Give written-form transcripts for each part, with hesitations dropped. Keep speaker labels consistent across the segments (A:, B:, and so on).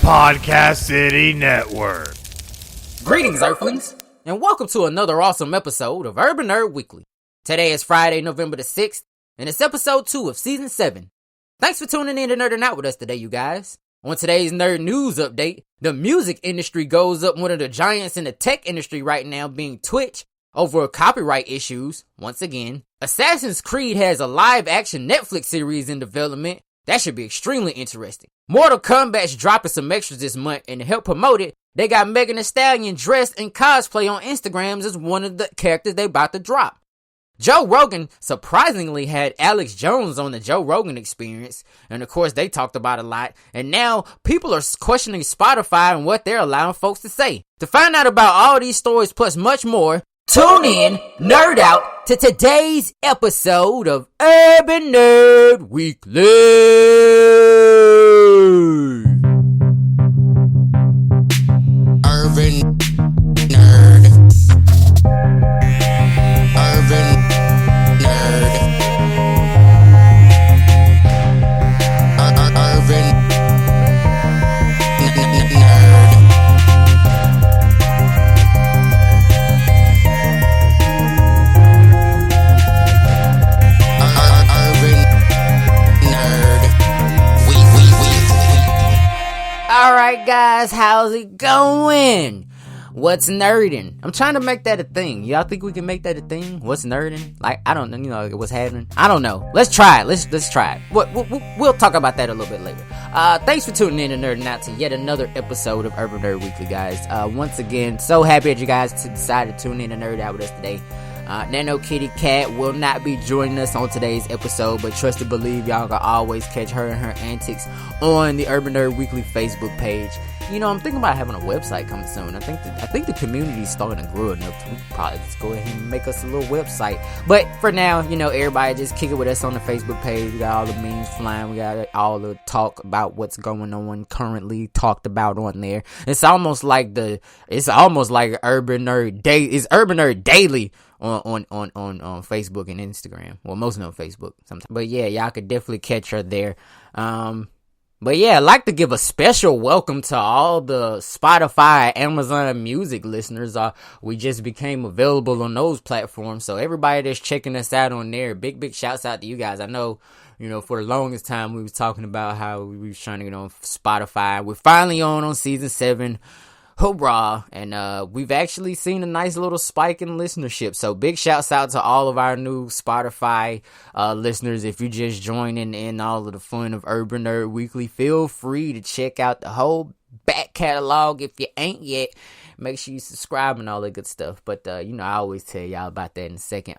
A: Podcast City Network.
B: Greetings, Earthlings, and welcome to another awesome episode of Urban Nerd Weekly. Today is Friday, November the 6th, and it's episode 2 of season 7. Thanks for tuning in to Nerding Out with us today, you guys. On today's Nerd News Update, the music industry goes up one of the giants in the tech industry right now, being Twitch, over copyright issues, once again. Assassin's Creed has a live-action Netflix series in development. That should be extremely interesting. Mortal Kombat's dropping some extras this month, and to help promote it, they got Megan Thee Stallion dressed in cosplay on Instagrams as one of the characters they about to drop. Joe Rogan surprisingly had Alex Jones on the Joe Rogan Experience, and of course they talked about a lot, and now people are questioning Spotify and what they're allowing folks to say. To find out about all these stories plus much more, tune in, nerd out, to today's episode of Urban Nerd Weekly.
C: Urban Nerd. Urban Nerd. Urban Nerd.
B: Alright guys, how's it going? What's nerding? I'm trying to make that a thing. Y'all think we can make that a thing? What's nerding? Like, I don't know, what's happening? I don't know. Let's try it. Let's try it. We'll talk about that a little bit later. Thanks for tuning in and nerding out to yet another episode of Urban Nerd Weekly, guys. Once again, so happy that you guys decided to tune in and nerd out with us today. Nano Kitty Cat will not be joining us on today's episode, but trust and believe y'all can always catch her and her antics on the Urban Nerd Weekly Facebook page. You know, I'm thinking about having a website coming soon. I think the community's starting to grow enough. We could probably just go ahead and make us a little website. But for now, you know, everybody just kick it with us on the Facebook page. We got all the memes flying. We got all the talk about what's going on currently talked about on there. It's almost like Urban Nerd Day. It's Urban Nerd Daily on Facebook and Instagram. Well, mostly on Facebook sometimes. But yeah, y'all could definitely catch her there. But yeah, I'd like to give a special welcome to all the Spotify, Amazon Music listeners. We just became available on those platforms. So everybody that's checking us out on there, big shouts out to you guys. I know, you know, for the longest time we was talking about how we was trying to get on Spotify. We're finally on season 7. Hoorah! And we've actually seen a nice little spike in listenership. So big shouts out to all of our new Spotify listeners. If you just joining in all of the fun of Urban Nerd Weekly, feel free to check out the whole back catalog. If you ain't yet, make sure you subscribe and all that good stuff. But you know, I always tell y'all about that in a second.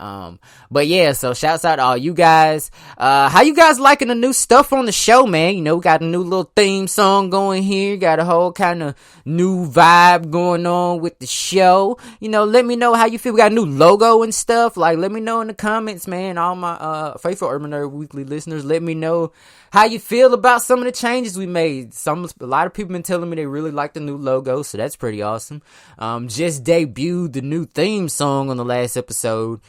B: But yeah, so shouts out to all you guys. How you guys liking the new stuff on the show, man? You know, we got a new little theme song going here. Got a whole kind of new vibe going on with the show. You know, let me know how you feel. We got a new logo and stuff. Like, let me know in the comments, man. All my faithful Urban Nerd Weekly listeners, let me know how you feel about some of the changes we made. A lot of people been telling me they really like the new logo, so that's pretty awesome. Just debuted the new theme song on the last episode.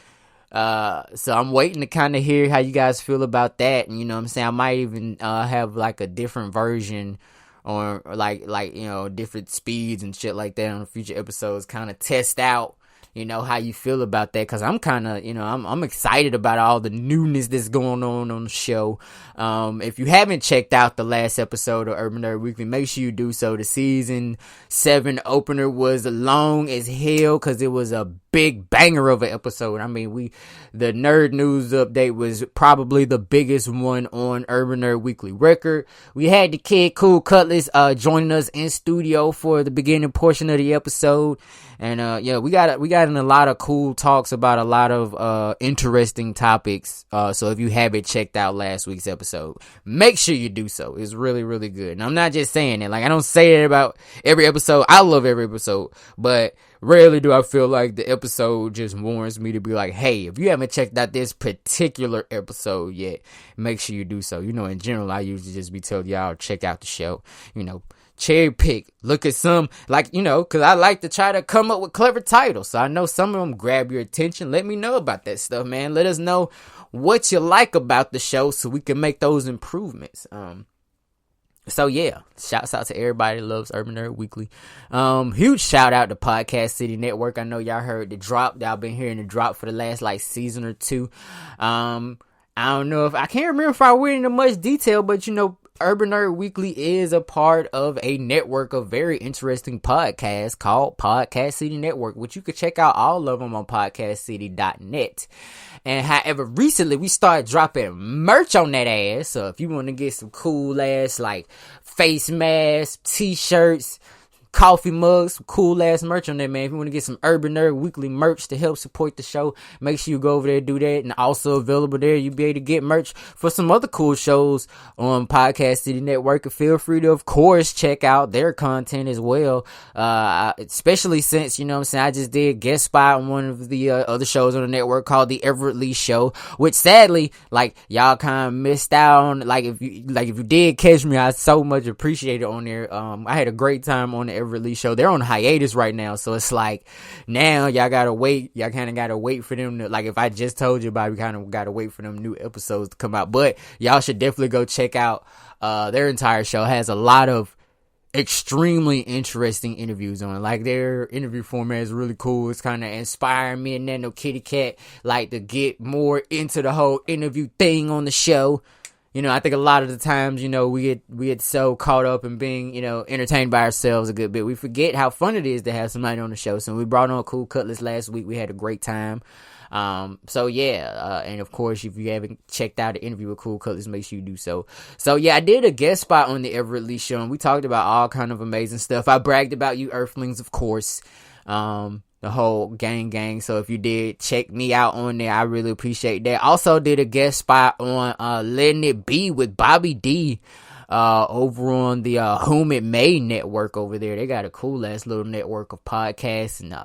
B: So I'm waiting to kind of hear how you guys feel about that. And you know what I'm saying? I might even have like a different version or like you know, different speeds and shit like that on future episodes, kind of test out, you know, how you feel about that, because I'm kind of, you know, I'm excited about all the newness that's going on the show. If you haven't checked out the last episode of Urban Nerd Weekly, make sure you do so. The season 7 opener was long as hell because it was a big banger of an episode. I mean, the Nerd News Update was probably the biggest one on Urban Nerd Weekly record. We had the Kid Cool Cutlass joining us in studio for the beginning portion of the episode. And yeah, we got in a lot of cool talks about a lot of interesting topics. So if you haven't checked out last week's episode, make sure you do so. It's really, really good. And I'm not just saying it. Like, I don't say it about every episode. I love every episode, but rarely do I feel like the episode just warrants me to be like, hey, if you haven't checked out this particular episode yet, make sure you do so. You know, in general, I usually just be telling y'all, check out the show, you know, cherry pick, look at some, like, you know, because I like to try to come up with clever titles. So I know some of them grab your attention. Let me know about that stuff, man. Let us know what you like about the show so we can make those improvements. So yeah, shouts out to everybody that loves Urban Nerd Weekly. Huge shout out to Podcast City Network. I know y'all heard the drop. Y'all been hearing the drop for the last like season or two. I don't know I can't remember if I went into much detail, but Urban Nerd Weekly is a part of a network of very interesting podcasts called Podcast City Network, which you could check out all of them on podcastcity.net. And however, recently we started dropping merch on that ass. So if you want to get some cool ass like face masks, t-shirts, coffee mugs, some cool ass merch on there, man. If you want to get some Urban Nerd Weekly merch to help support the show, make sure you go over there and do that. And also available there, you'll be able to get merch for some other cool shows on Podcast City Network. And feel free to, of course, check out their content as well. Especially since, I just did guest spot on one of the other shows on the network called The Everett Lee Show, which sadly, like, y'all kind of missed out on. Like, if you did catch me, I so much appreciate it on there. I had a great time on the Release show. They're on hiatus right now, so it's like now y'all gotta wait. Y'all kind of gotta wait for them to, like, if I just told you about it, we kind of gotta wait for them new episodes to come out. But y'all should definitely go check out their entire show. Has a lot of extremely interesting interviews on it. Like, their interview format is really cool. It's kind of inspiring me and Nano Kitty Cat like to get more into the whole interview thing on the show. I think a lot of the times, we get so caught up in being, entertained by ourselves a good bit. We forget how fun it is to have somebody on the show. So we brought on Cool Cutlass last week. We had a great time. And of course, if you haven't checked out the interview with Cool Cutlass, make sure you do so. So yeah, I did a guest spot on the Everett Lee Show, and we talked about all kind of amazing stuff. I bragged about you Earthlings, of course. The whole gang. So if you did check me out on there, I really appreciate that. Also did a guest spot on Letting It Be with Bobby D over on the Whom It May network over there. They got a cool ass little network of podcasts and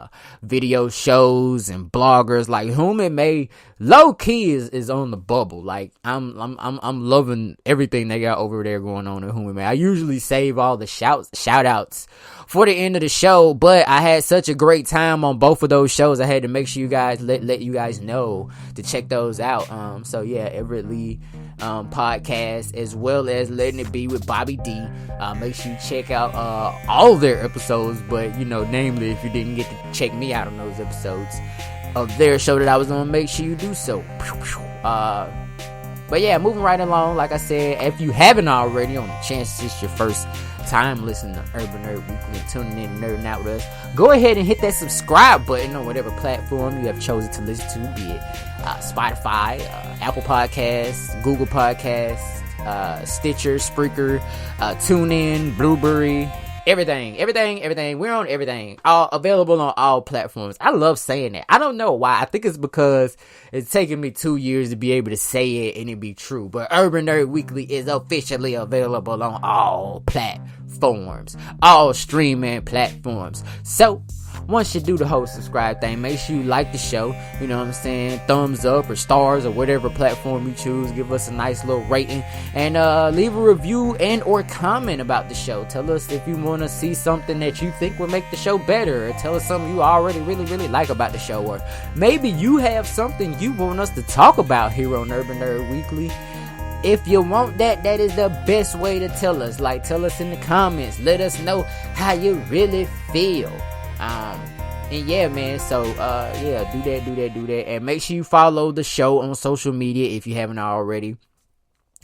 B: video shows and bloggers. Like, Whom It May low key is on the bubble. Like, I'm loving everything they got over there going on at Whom It May. I usually save all the shout outs for the end of the show, but I had such a great time on both of those shows. I had to make sure you guys let you guys know to check those out. So yeah, Everett Lee podcast, as well as Letting It Be with Bobby D. Make sure you check out all of their episodes, but namely, if you didn't get to check me out on those episodes of their show that I was on, make sure you do so. But yeah, moving right along, like I said, if you haven't already, on the chance it's your first time listening to Urban Nerd Weekly and tuning in and nerding out with us, go ahead and hit that subscribe button on whatever platform you have chosen to listen to, be it Spotify, Apple Podcasts, Google Podcasts, Stitcher, Spreaker, TuneIn, Blueberry, everything. We're on everything. All available on all platforms. I love saying that. I don't know why. I think it's because it's taken me 2 years to be able to say it and it be true. But Urban Nerd Weekly is officially available on all platforms, all streaming platforms. So once you do the whole subscribe thing, make sure you like the show, you know what I'm saying, thumbs up or stars or whatever platform you choose. Give us a nice little rating and leave a review and or comment about the show. Tell us if you want to see something that you think would make the show better, or tell us something you already really like about the show, or maybe you have something you want us to talk about here on Urban Nerd Weekly. If you want that is the best way to tell us. Like, tell us in the comments, let us know how you really feel. And yeah, man, so, yeah, do that. And make sure you follow the show on social media if you haven't already.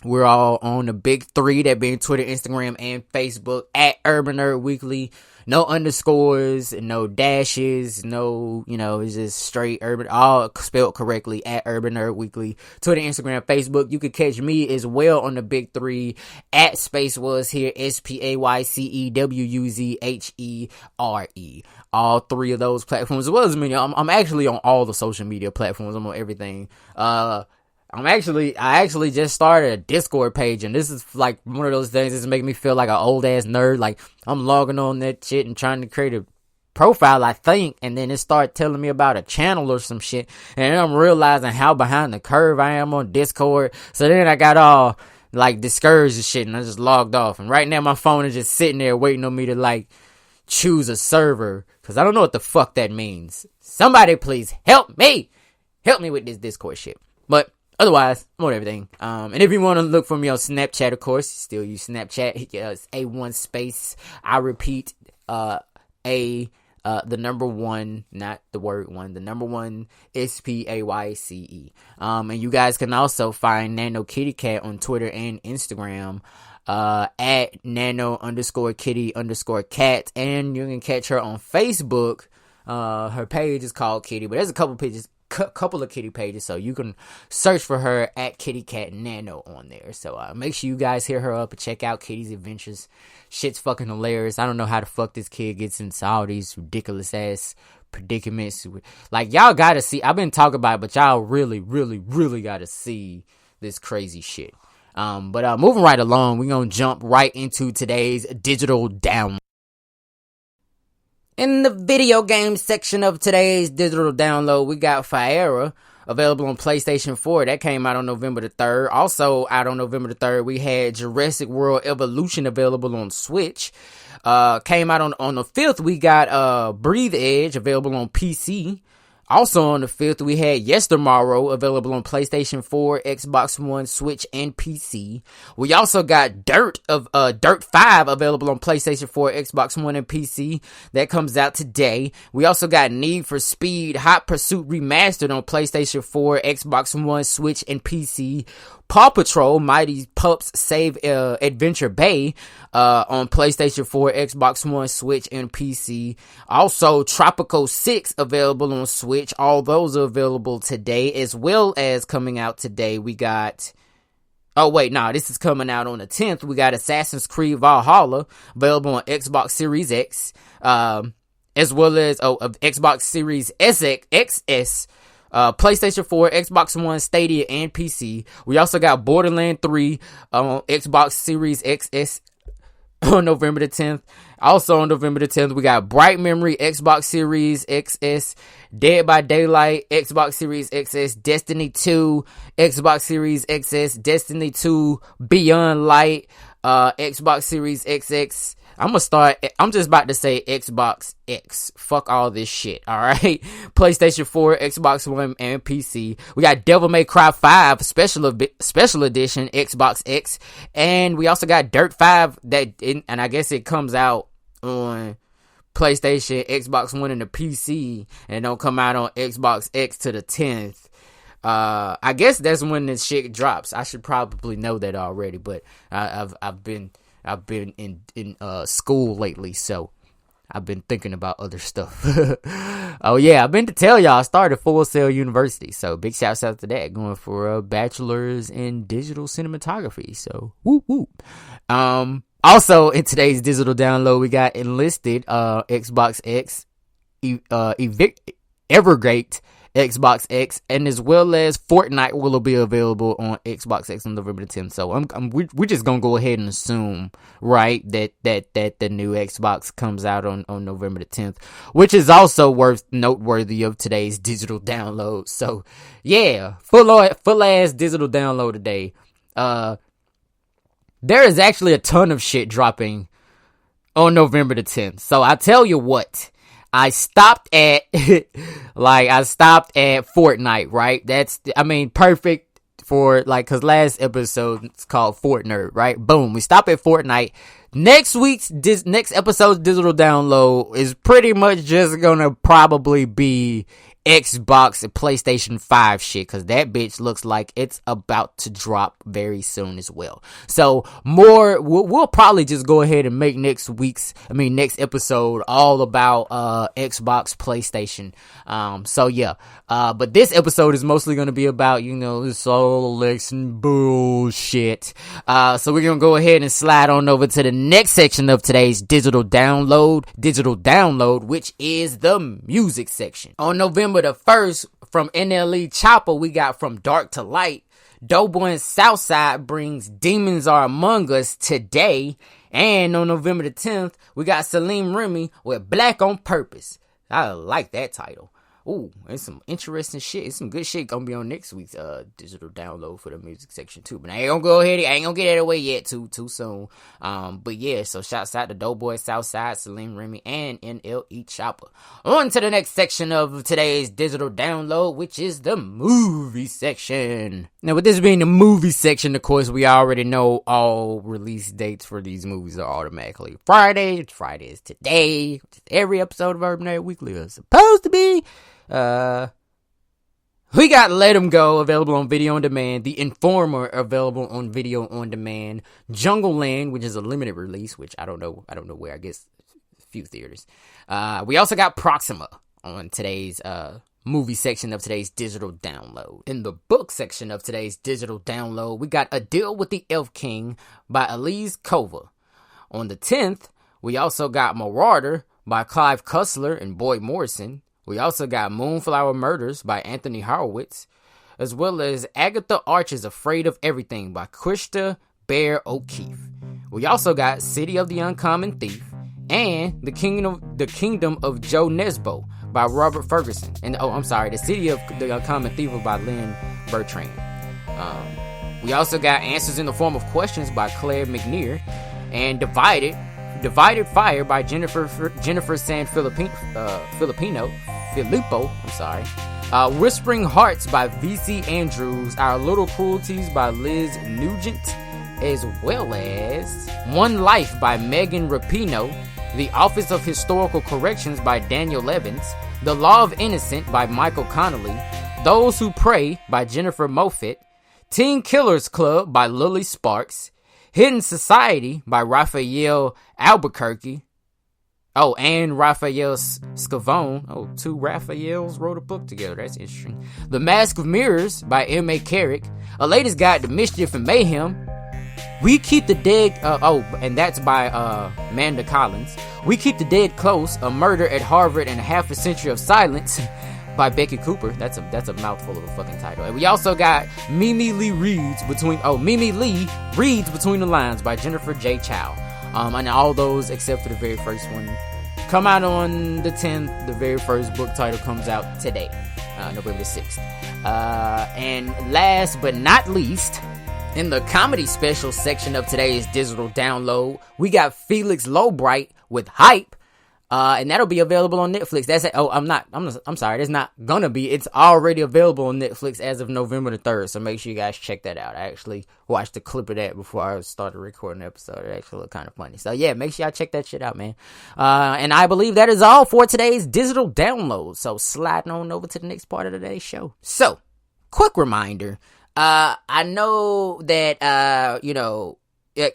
B: We're all on the big three, that being Twitter, Instagram, and Facebook, at Urban Nerd Weekly. No underscores, no dashes, no, it's just straight Urban, all spelled correctly, at Urban Nerd Weekly. Twitter, Instagram, Facebook. You can catch me as well on the big three, at Space Was Here, SPAYCEWUZHERE. All three of those platforms, as well as I'm actually on all the social media platforms. I'm on everything. I actually just started a Discord page, and this is like one of those things that's making me feel like an old ass nerd. Like, I'm logging on that shit and trying to create a profile, I think, and then it started telling me about a channel or some shit, and then I'm realizing how behind the curve I am on Discord. So then I got all like discouraged and shit, and I just logged off. And right now my phone is just sitting there waiting on me to like choose a server, because I don't know what the fuck that means. Somebody please help me with this Discord shit. But Otherwise, I'm on everything. And if you want to look for me on Snapchat, of course, still use Snapchat. It's A1 space. I repeat, the number one, not the word one, the number one SPAYCE. And you guys can also find Nano Kitty Cat on Twitter and Instagram, at nano_kitty_cat. And you can catch her on Facebook. Her page is called Kitty, but there's a couple of kitty pages, so you can search for her at Kitty Cat Nano on there. So make sure you guys hit her up and check out Kitty's adventures. Shit's fucking hilarious. I don't know how the fuck this kid gets into all these ridiculous ass predicaments. Like, y'all gotta see. I've been talking about it, but y'all really, really, really gotta see this crazy shit. But moving right along, we're gonna jump right into today's digital download. In the video game section of today's digital download, we got Fiera, available on PlayStation 4. That came out on November the 3rd. Also out on November the 3rd, we had Jurassic World Evolution available on Switch. Came out on the 5th, we got Breathe Edge available on PC. Also on the 5th, we had Yestermorrow available on PlayStation 4, Xbox One, Switch, and PC. We also got Dirt 5 available on PlayStation 4, Xbox One, and PC. That comes out today. We also got Need for Speed Hot Pursuit Remastered on PlayStation 4, Xbox One, Switch, and PC. Paw Patrol Mighty Pups Save Adventure Bay on PlayStation 4, Xbox One, Switch, and PC. Also, Tropico 6 available on Switch. All those are available today, as well as coming out today. We got... Oh, wait, no, this is coming out on the 10th. We got Assassin's Creed Valhalla available on Xbox Series X, as well as Xbox Series XS, PlayStation 4, Xbox One, Stadia, and PC. We also got Borderlands 3 on Xbox Series XS on November the 10th. Also on November the 10th, we got Bright Memory, Xbox Series XS, Dead by Daylight, Xbox Series XS, Destiny 2, Xbox Series XS, Destiny 2, Beyond Light, Xbox Series XX. I'm just about to say Xbox X. Fuck all this shit, alright? PlayStation 4, Xbox One, and PC. We got Devil May Cry 5 Special Edition, Xbox X. And we also got Dirt 5, and I guess it comes out on PlayStation, Xbox One, and the PC. And don't come out on Xbox X to the 10th. I guess that's when this shit drops. I should probably know that already, but I've been in school lately, so I've been thinking about other stuff. Oh yeah, I've been to tell y'all I started Full Sail University, so big shouts out to that, going for a bachelor's in digital cinematography, so whoop whoop. Also in today's digital download, we got Enlisted, Xbox X, Evergate, Xbox X, and as well as Fortnite will be available on Xbox X on November the 10th. So we're just gonna go ahead and assume, right, that the new Xbox comes out on November the 10th, which is also noteworthy of today's digital download. So yeah, full ass digital download today. There is actually a ton of shit dropping on November the 10th. So I tell you what. I stopped at Fortnite, right? Perfect for, cause last episode it's called Fort Nerd, right? Boom. We stop at Fortnite. Next episode's digital download is pretty much just gonna probably be Xbox and PlayStation 5 shit, cause that bitch looks like it's about to drop very soon as well. So we'll probably just go ahead and make next episode all about Xbox, PlayStation. So yeah. But this episode is mostly gonna be about, this all election bullshit. So we're gonna go ahead and slide on over to the next section of today's digital download, which is the music section. On November the 1st, from NLE Chopper, we got From Dark to Light. Doughboy and Southside brings Demons Are Among Us today. And on November the 10th, we got Salim Remy with Black on Purpose. I like that title. Ooh, there's some interesting shit. It's some good shit gonna be on next week's digital download for the music section too. But I ain't gonna go ahead. I ain't gonna get that away yet too soon. But yeah, so shouts out to Doughboy, Southside, Salim Remy, and NLE Chopper. On to the next section of today's digital download, which is the movie section. Now, with this being the movie section, of course, we already know all release dates for these movies are automatically Friday. Friday is today, which is every episode of Urban Nerd Weekly is supposed to be. We got Let 'Em Go available on video on demand, The Informer available on video on demand, Jungle Land, which is a limited release, which I don't know where, I guess a few theaters. We also got Proxima on today's movie section of today's digital download. In the book section of today's digital download, we got A Deal with the Elf King by Elise Kova. On the 10th, we also got Marauder by Clive Cussler and Boyd Morrison. We also got Moonflower Murders by Anthony Horowitz, as well as Agatha Archer's Afraid of Everything by Krista Bear O'Keefe. We also got City of the Uncommon Thief and The Kingdom of Joe Nesbo by Robert Ferguson. And The City of the Uncommon Thief by Lynn Bertrand. We also got Answers in the Form of Questions by Claire McNear and Divided Fire by Jennifer San Filippo. Whispering Hearts by V.C. Andrews, Our Little Cruelties by Liz Nugent, as well as One Life by Megan Rapinoe, The Office of Historical Corrections by Daniel Evans, The Law of Innocent by Michael Connolly, Those Who Pray by Jennifer Moffett, Teen Killers Club by Lily Sparks, Hidden Society by Raphael Albuquerque. And Raphael Scavone. Two Raphaels wrote a book together. That's interesting. The Mask of Mirrors by M.A. Carrick. A Latest Guide to Mischief and Mayhem. We Keep the Dead. And that's by Amanda Collins. We Keep the Dead Close. A Murder at Harvard and Half a Century of Silence by Becky Cooper. That's a mouthful of a fucking title. And we also got Mimi Lee Reads Between the Lines by Jennifer J. Chow. And all those except for the very first one come out on the 10th. The very first book title comes out today, November 6th. And last but not least, in the comedy special section of today's digital download, we got Felix Lowbright with Hype. And that'll be available on Netflix. I'm sorry, it's not gonna be. It's already available on Netflix as of November the 3rd. So make sure you guys check that out. I actually watched a clip of that before I started recording the episode. It actually looked kind of funny. So yeah, make sure y'all check that shit out, man. And I believe that is all for today's digital download. So sliding on over to the next part of today's show. So, quick reminder. I know that,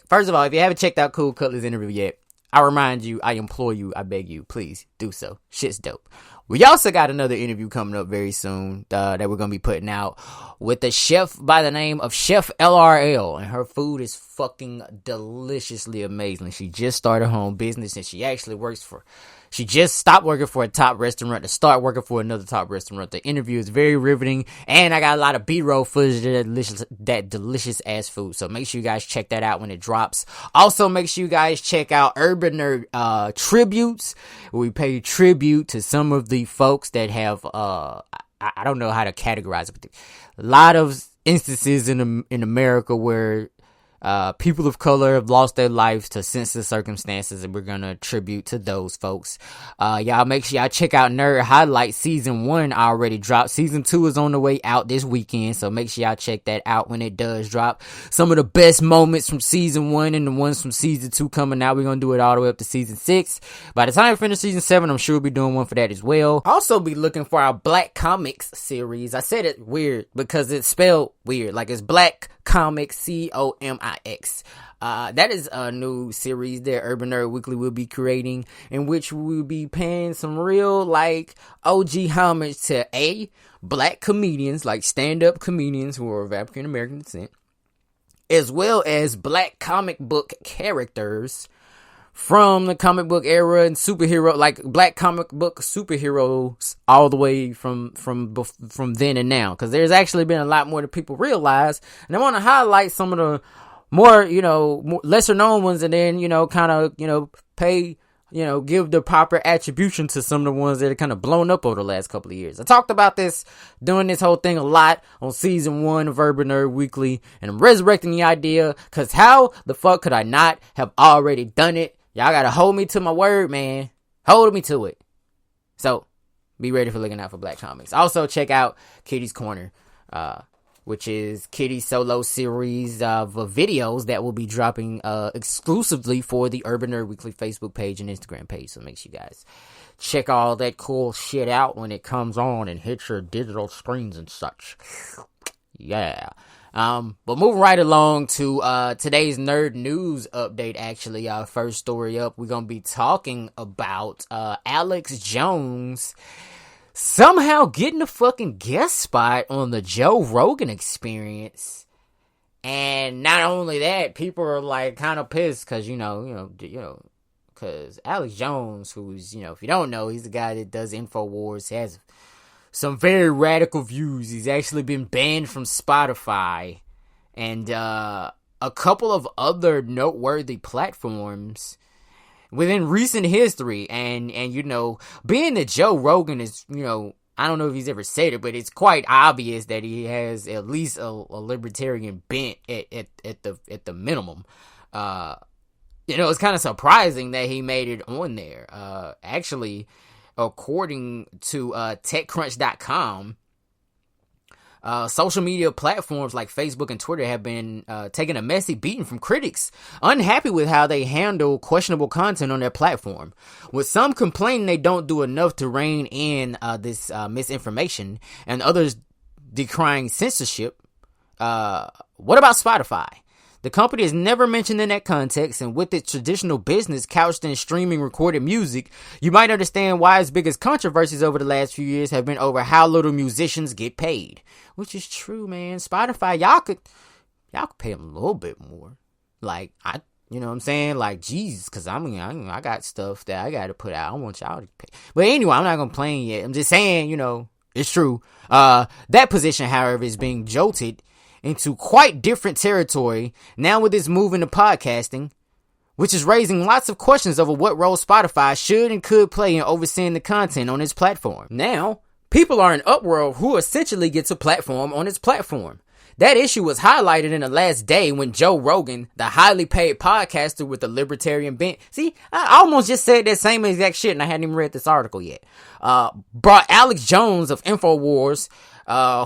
B: first of all, if you haven't checked out Cool Cutler's interview yet, I remind you, I implore you, I beg you, please do so. Shit's dope. We also got another interview coming up very soon that we're going to be putting out with a chef by the name of Chef LRL. And her food is fucking deliciously amazing. She just started her own business and she actually she just stopped working for a top restaurant to start working for another top restaurant. The interview is very riveting, and I got a lot of B-roll footage of that delicious ass food. So make sure you guys check that out when it drops. Also, make sure you guys check out Urban Nerd Tributes. We pay tribute to some of the folks that have I don't know how to categorize it, but a lot of instances in America where people of color have lost their lives to senseless circumstances, and we're gonna tribute to those folks. Y'all make sure y'all check out Nerd Highlight. Season 1 already dropped. Season 2 is on the way out this weekend, so make sure y'all check that out when it does drop. Some of the best moments from Season 1 and the ones from Season 2 coming out. We're gonna do it all the way up to Season 6. By the time we finish Season 7, I'm sure we'll be doing one for that as well. Also be looking for our Black Comics series. I said it weird because it's spelled weird. Like it's Black Comics, Comix. That is a new series that Urban Nerd Weekly will be creating, in which we will be paying some real OG homage to black comedians, like stand-up comedians who are of African American descent, as well as black comic book characters from the comic book era and superhero, like black comic book superheroes, all the way from then and now. Because there's actually been a lot more that people realize, and I want to highlight some of the more lesser known ones, and then pay give the proper attribution to some of the ones that are kind of blown up over the last couple of years. I talked about this, doing this whole thing a lot on season 1 of Urban Nerd Weekly, and I'm resurrecting the idea, because how the fuck could I not have already done it? Y'all gotta hold me to my word, man. Hold me to it. So, be ready for looking out for Black Comics. Also, check out Kitty's Corner, which is Kitty's solo series of videos that will be dropping exclusively for the Urban Nerd Weekly Facebook page and Instagram page. So make sure you guys check all that cool shit out when it comes on and hits your digital screens and such. Yeah. But moving right along to today's nerd news update. Actually, our first story up, we're gonna be talking about Alex Jones somehow getting a fucking guest spot on the Joe Rogan Experience. And not only that, people are like kind of pissed because because Alex Jones, who's, if you don't know, he's the guy that does InfoWars, has some very radical views. He's actually been banned from Spotify and a couple of other noteworthy platforms within recent history. And being that Joe Rogan is, I don't know if he's ever said it, but it's quite obvious that he has at least a libertarian bent at the minimum. It's kind of surprising that he made it on there. Actually, according to TechCrunch.com, social media platforms like Facebook and Twitter have been taking a messy beating from critics, unhappy with how they handle questionable content on their platform, with some complaining they don't do enough to rein in this misinformation, and others decrying censorship. What about Spotify? The company is never mentioned in that context, and with its traditional business couched in streaming recorded music, you might understand why its biggest controversies over the last few years have been over how little musicians get paid. Which is true, man. Spotify, y'all could pay them a little bit more. Like, you know what I'm saying? Like, Jesus, because I got stuff that I got to put out. I want y'all to pay. But anyway, I'm not complaining yet. I'm just saying, it's true. That position, however, is being jolted into quite different territory now with this move into podcasting, which is raising lots of questions over what role Spotify should and could play in overseeing the content on its platform. Now, people are in uproar who essentially gets a platform on its platform. That issue was highlighted in the last day when Joe Rogan, the highly paid podcaster with the libertarian bent, see, I almost just said that same exact shit and I hadn't even read this article yet, brought Alex Jones of InfoWars,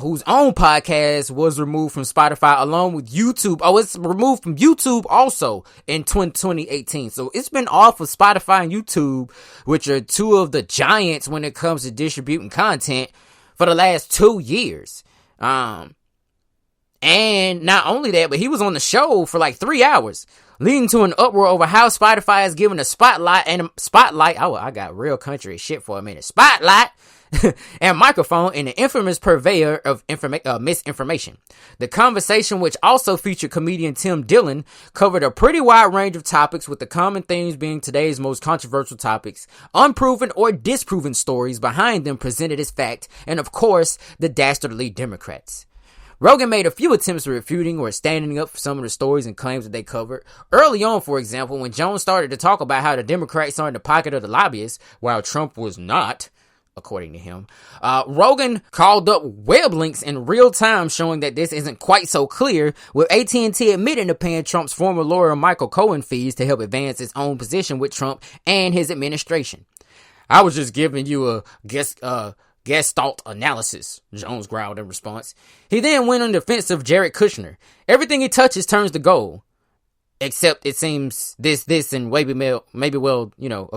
B: whose own podcast was removed from Spotify along with YouTube. Oh, it's removed from YouTube also in 2018. So it's been off of Spotify and YouTube, which are two of the giants when it comes to distributing content, for the last 2 years. And not only that, but he was on the show for like 3 hours, leading to an uproar over how Spotify has given a spotlight. Oh, I got real country shit for a minute. Spotlight and microphone in the infamous purveyor of misinformation. The conversation, which also featured comedian Tim Dillon, covered a pretty wide range of topics, with the common themes being today's most controversial topics, unproven or disproven stories behind them presented as fact, and of course, the dastardly Democrats. Rogan made a few attempts at refuting or standing up for some of the stories and claims that they covered. Early on, for example, when Jones started to talk about how the Democrats are in the pocket of the lobbyists, while Trump was not, according to him, Rogan called up web links in real time showing that this isn't quite so clear, with AT&T admitting to paying Trump's former lawyer Michael Cohen fees to help advance its own position with Trump and his administration. I was just giving you a Gestalt analysis, Jones growled in response. He then went on the defense of Jared Kushner. Everything he touches turns to gold. Except it seems this and maybe a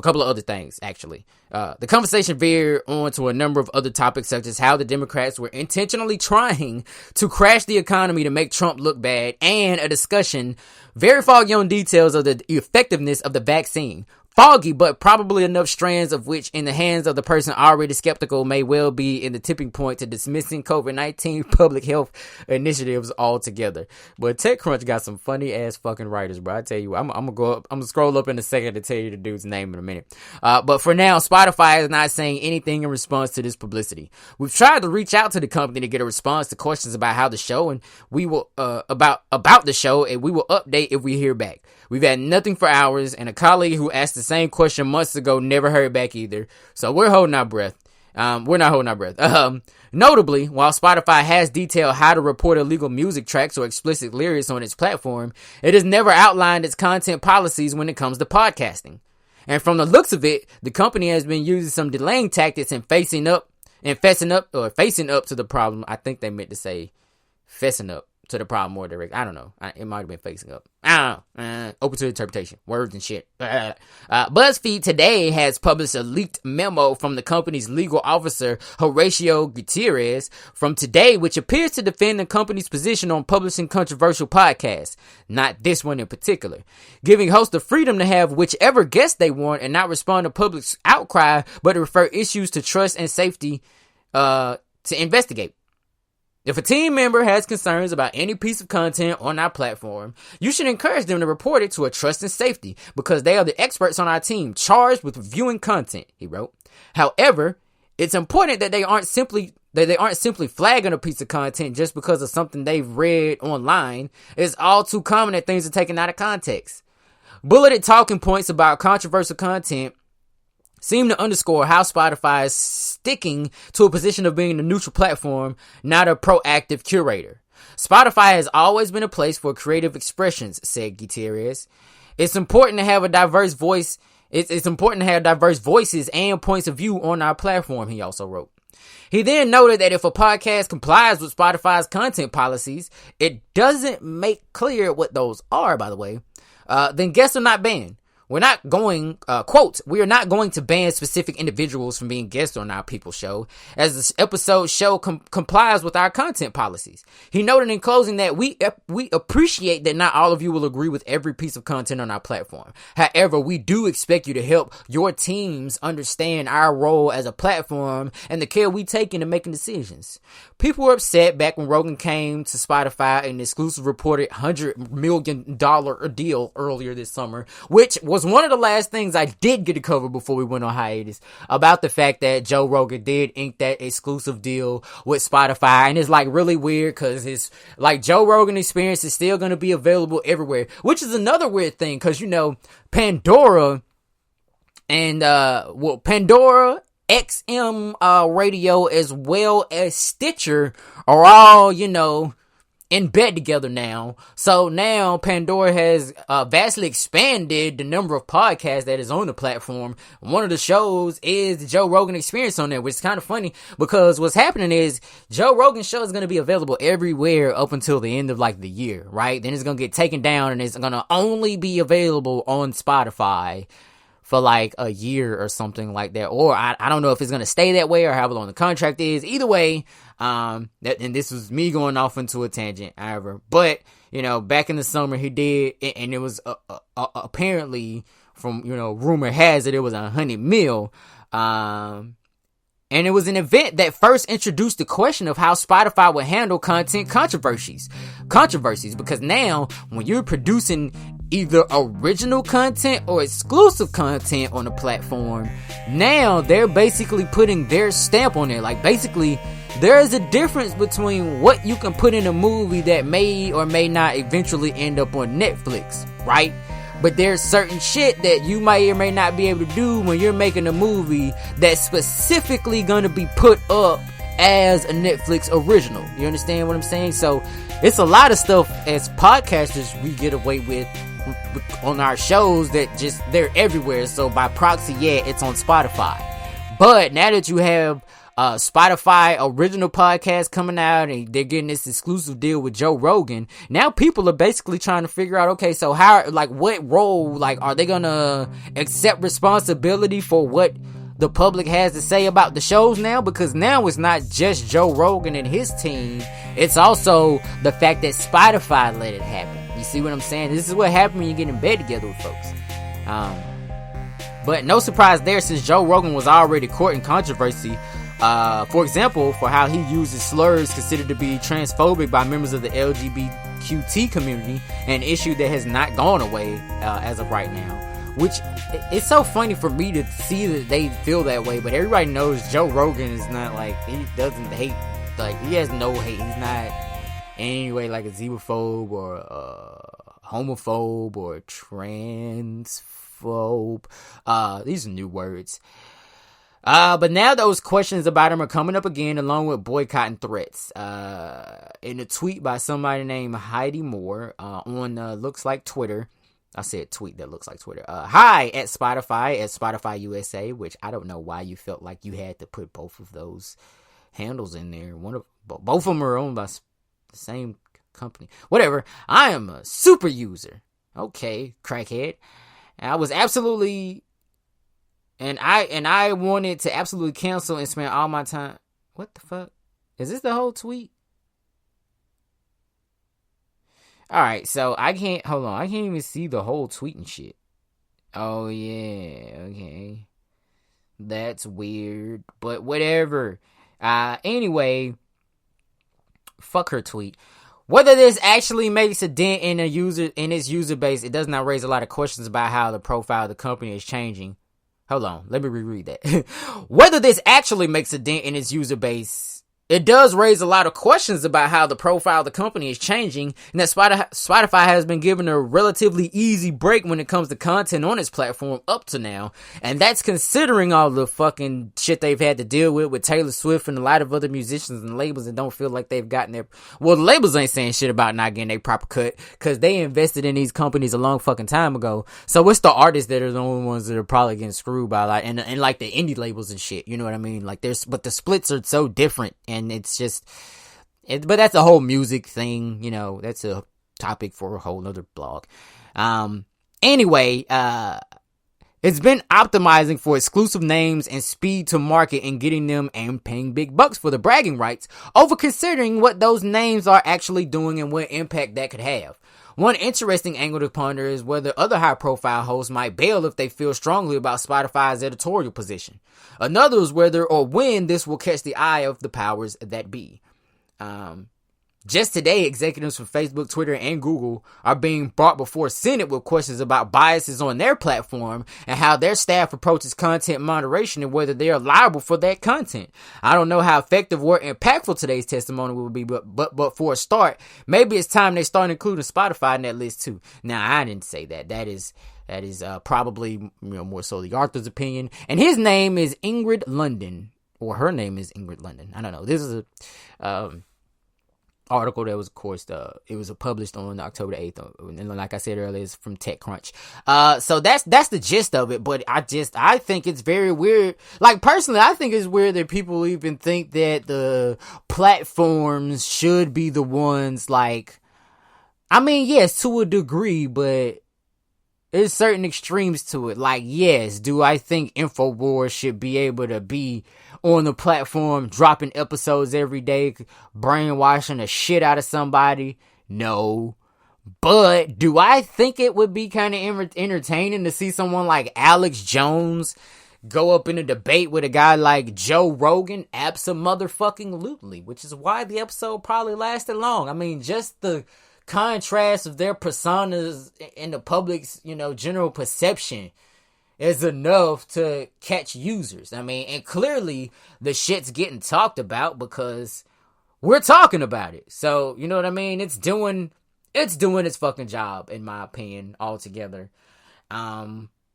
B: couple of other things, actually. The conversation veered on to a number of other topics, such as how the Democrats were intentionally trying to crash the economy to make Trump look bad, and a discussion very foggy on details of the effectiveness of the vaccine. Foggy, but probably enough strands of which, in the hands of the person already skeptical, may well be in the tipping point to dismissing COVID-19 public health initiatives altogether. But TechCrunch got some funny ass fucking writers, bro. I tell you, I'm gonna scroll up in a second to tell you the dude's name in a minute. But for now, Spotify is not saying anything in response to this publicity. We've tried to reach out to the company to get a response to questions about how the show, and we will about the show, and we will update if we hear back. We've had nothing for hours, and a colleague who asked the same question months ago, never heard back either. So we're holding our breath. We're not holding our breath. Notably, while Spotify has detailed how to report illegal music tracks or explicit lyrics on its platform, it has never outlined its content policies when it comes to podcasting. And from the looks of it, the company has been using some delaying tactics and facing up to the problem. I think they meant to say fessing up to the problem more direct. I don't know. It might have been facing up. I don't know. Open to interpretation. Words and shit. BuzzFeed today has published a leaked memo from the company's legal officer, Horatio Gutierrez, from today, which appears to defend the company's position on publishing controversial podcasts. Not this one in particular. Giving hosts the freedom to have whichever guest they want and not respond to public outcry, but to refer issues to trust and safety to investigate. If a team member has concerns about any piece of content on our platform, you should encourage them to report it to a trust and safety because they are the experts on our team charged with reviewing content, he wrote. However, it's important that they aren't simply flagging a piece of content just because of something they've read online. It's all too common that things are taken out of context. Bulleted talking points about controversial content seem to underscore how Spotify is sticking to a position of being a neutral platform, not a proactive curator. Spotify has always been a place for creative expressions, said Gutierrez. It's important to have a diverse voice. It's important to have diverse voices and points of view on our platform, he also wrote. He then noted that if a podcast complies with Spotify's content policies, it doesn't make clear what those are, by the way, then guests are not banned. We're not going, quote, we are not going to ban specific individuals from being guests on our People show, as this episode show complies with our content policies. He noted in closing that we appreciate that not all of you will agree with every piece of content on our platform. However, we do expect you to help your teams understand our role as a platform and the care we take into making decisions. People were upset back when Rogan came to Spotify in an exclusive reported $100 million deal earlier this summer, which was one of the last things I did get to cover before we went on hiatus about the fact that Joe Rogan did ink that exclusive deal with Spotify. And it's like really weird because it's like Joe Rogan Experience is still going to be available everywhere, which is another weird thing because, you know, Pandora and, Pandora, XM Radio, as well as Stitcher are all, you know, in bed together now. So now Pandora has vastly expanded the number of podcasts that is on the platform. One of the shows is the Joe Rogan Experience on there, which is kind of funny because what's happening is Joe Rogan's show is going to be available everywhere up until the end of like the year, right? Then it's going to get taken down and it's going to only be available on Spotify for like a year or something like that. Or I don't know if it's going to stay that way or however long the contract is. Either way, and this was me going off into a tangent, however. But, you know, back in the summer he did, and it was apparently from, you know, rumor has it was $100 million. And it was an event that first introduced the question of how Spotify would handle content controversies. Because now, when you're producing either original content or exclusive content on the platform, now they're basically putting their stamp on it. Like, basically, there is a difference between what you can put in a movie that may or may not eventually end up on Netflix, right? But there's certain shit that you may or may not be able to do when you're making a movie that's specifically gonna be put up as a Netflix original. You understand what I'm saying? So it's a lot of stuff as podcasters we get away with on our shows that just they're everywhere. So by proxy, yeah, it's on Spotify. But now that you have Spotify original podcast coming out and they're getting this exclusive deal with Joe Rogan, now people are basically trying to figure out, okay, so how, like, what role, like, are they gonna accept responsibility for what the public has to say about the shows now? Because now it's not just Joe Rogan and his team, it's also the fact that Spotify let it happen. You see what I'm saying? This is what happens when you get in bed together with folks. But no surprise there, since Joe Rogan was already courting controversy, for example, for how he uses slurs considered to be transphobic by members of the LGBTQT community, an issue that has not gone away as of right now. Which, it's so funny for me to see that they feel that way, but everybody knows Joe Rogan is not like, he doesn't hate, like, he has no hate. He's not in any way like a xenophobe or a homophobe or a transphobe. homophobe. These are new words. But now those questions about him are coming up again, along with boycotting threats. In a tweet by somebody named Heidi Moore, on looks like Twitter. I said tweet that looks like Twitter. Hi at Spotify USA, which I don't know why you felt like you had to put both of those handles in there. Both of them are owned by the same company. Whatever. I am a super user. Okay, crackhead. And I was absolutely, and I wanted to absolutely cancel and spend all my time. What the fuck? Is this the whole tweet? Alright, so I can't even see the whole tweet and shit. Oh yeah, okay. That's weird, but whatever. Anyway, fuck her tweet. Whether this actually makes a dent in its user base, it does not raise a lot of questions about how the profile of the company is changing. Hold on, let me reread that. Whether this actually makes a dent in its user base, it does raise a lot of questions about how the profile of the company is changing, and that Spotify has been given a relatively easy break when it comes to content on its platform up to now, and that's considering all the fucking shit they've had to deal with Taylor Swift and a lot of other musicians and labels that don't feel like they've gotten their, well, the labels ain't saying shit about not getting their proper cut, because they invested in these companies a long fucking time ago, so it's the artists that are the only ones that are probably getting screwed by, like, and like the indie labels and shit, you know what I mean, like, but the splits are so different, and it's just, but that's a whole music thing, you know, that's a topic for a whole nother blog. Anyway, it's been optimizing for exclusive names and speed to market and getting them and paying big bucks for the bragging rights over considering what those names are actually doing and what impact that could have. One interesting angle to ponder is whether other high-profile hosts might bail if they feel strongly about Spotify's editorial position. Another is whether or when this will catch the eye of the powers that be. Just today, executives from Facebook, Twitter, and Google are being brought before Senate with questions about biases on their platform and how their staff approaches content moderation and whether they are liable for that content. I don't know how effective or impactful today's testimony will be, but for a start, maybe it's time they start including Spotify in that list too. Now, I didn't say that. That is probably, more so the author's opinion. And his name is Ingrid London, or her name is Ingrid London. I don't know. This is a article that was, of course, it was published on October 8th, and like I said earlier, it's from TechCrunch. So that's the gist of it, but I think it's very weird. Like, personally, I think it's weird that people even think that the platforms should be the ones, like, I mean, yes, to a degree, but there's certain extremes to it. Like, yes, do I think InfoWars should be able to be on the platform, dropping episodes every day, brainwashing the shit out of somebody? No. But do I think it would be kind of entertaining to see someone like Alex Jones go up in a debate with a guy like Joe Rogan? Abso-motherfucking-lutely, which is why the episode probably lasted long. I mean, just the contrast of their personas in the public's, general perception is enough to catch users. I mean, and clearly the shit's getting talked about because we're talking about it. So, you know what I mean? It's doing its fucking job, in my opinion, altogether.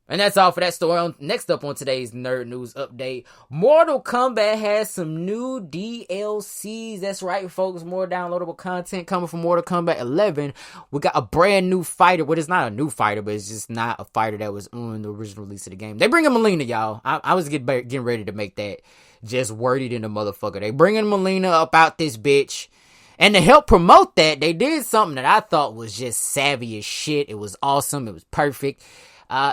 B: And that's all for that story. Next up on today's Nerd News Update, Mortal Kombat has some new DLCs. That's right, folks. More downloadable content coming from Mortal Kombat 11. We got a brand new fighter. Well, it's not a new fighter, but it's just not a fighter that was on the original release of the game. They bring in Melina, y'all. I was getting ready to make that just worded in the motherfucker. They bringing Melina up out this bitch. And to help promote that, they did something that I thought was just savvy as shit. It was awesome. It was perfect.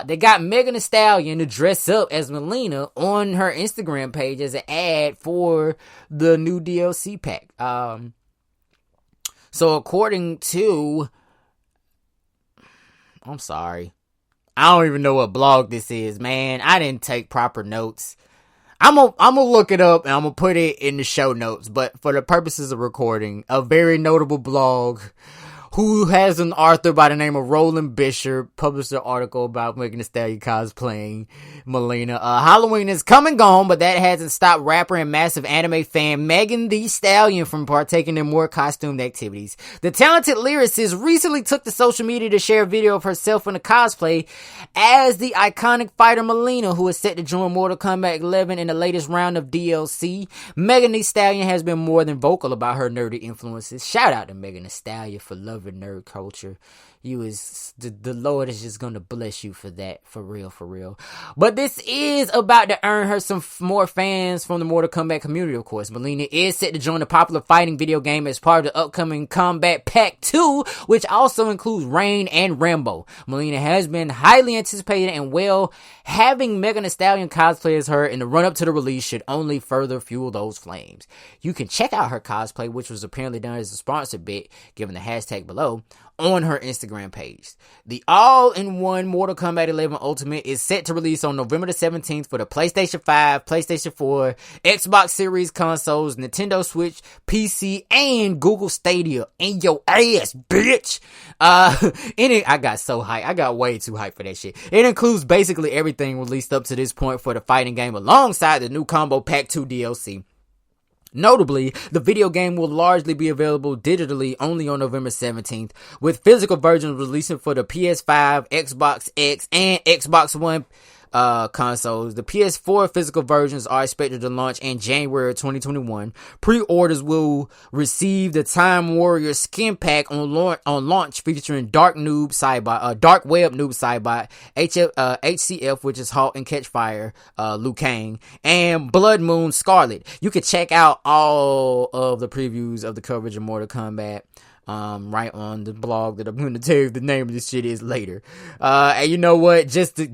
B: They got Megan Thee Stallion to dress up as Melina on her Instagram page as an ad for the new DLC pack. So according to, I'm sorry, I don't even know what blog this is, man. I didn't take proper notes. I'm gonna look it up and I'm gonna put it in the show notes. But for the purposes of recording, a very notable blog who has an author by the name of Roland Bishop, published an article about Megan Thee Stallion cosplaying Melina. Halloween is come and gone, but that hasn't stopped rapper and massive anime fan Megan Thee Stallion from partaking in more costumed activities. The talented lyricist recently took to social media to share a video of herself in a cosplay as the iconic fighter Melina, who is set to join Mortal Kombat 11 in the latest round of DLC. Megan Thee Stallion has been more than vocal about her nerdy influences. Shout out to Megan Thee Stallion for loving nerd culture. The Lord is just gonna bless you for that, for real. But this is about to earn her some more fans from the Mortal Kombat community, of course. Melina is set to join the popular fighting video game as part of the upcoming Combat Pack 2, which also includes Rain and Rambo. Melina has been highly anticipated, and having Megan Thee Stallion cosplay as her in the run-up to the release should only further fuel those flames. You can check out her cosplay, which was apparently done as a sponsored bit, given the hashtag below, on her Instagram page. The all-in-one Mortal Kombat 11 Ultimate is set to release on November the 17th for the PlayStation 5, PlayStation 4, Xbox Series consoles, Nintendo Switch, PC, and Google Stadia. In your ass, bitch! I got so hyped. I got way too hyped for that shit. It includes basically everything released up to this point for the fighting game, alongside the new Combo Pack 2 DLC. Notably, the video game will largely be available digitally only on November 17th, with physical versions releasing for the PS5, Xbox X, and Xbox One consoles. The PS4 physical versions are expected to launch in January 2021. Pre-orders will receive the Time Warrior skin pack on launch, featuring Dark Web Noob Saibot, HCF, which is Halt and Catch Fire, Liu Kang, and Blood Moon Scarlet. You can check out all of the previews of the coverage of Mortal Kombat right on the blog that I'm going to tell you the name of this shit is later. And you know what? Just to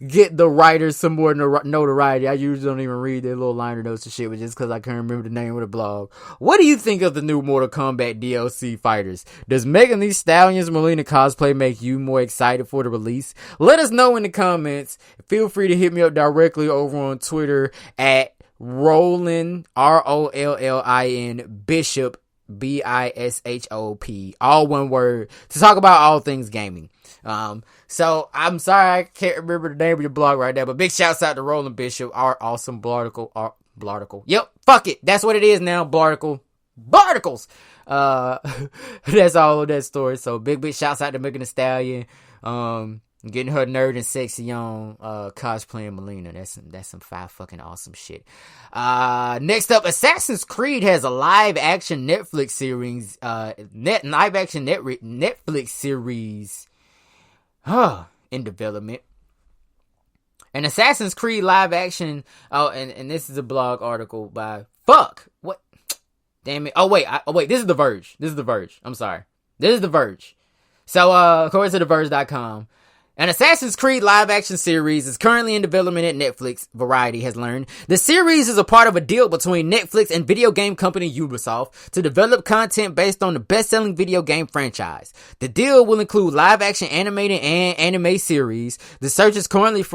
B: get the writers some more notoriety, I usually don't even read their little liner notes and shit, but just because I can't remember the name of the blog. What do you think of the new Mortal Kombat DLC fighters? Does Megan Thee Stallion's Melina cosplay make you more excited for the release? Let us know in the comments. Feel free to hit me up directly over on Twitter at Rollin, ROLLIN, Bishop, BISHOP, all one word, to talk about all things gaming. So I'm sorry I can't remember the name of your blog right now, but big shouts out to Roland Bishop, our awesome blarticle. Yep, fuck it, that's what it is now, blarticles. That's all of that story. So big shouts out to Megan Thee Stallion, getting her nerd and sexy on, cosplaying Melina. That's some fucking awesome shit. Next up, Assassin's Creed has a live action Netflix series, Netflix series, in development. An Assassin's Creed live action, and this is a blog article by, damn it. Wait, this is The Verge. I'm sorry. This is The Verge. So, according to TheVerge.com, an Assassin's Creed live-action series is currently in development at Netflix, Variety has learned. The series is a part of a deal between Netflix and video game company Ubisoft to develop content based on the best-selling video game franchise. The deal will include live-action animated and anime series. The search is currently on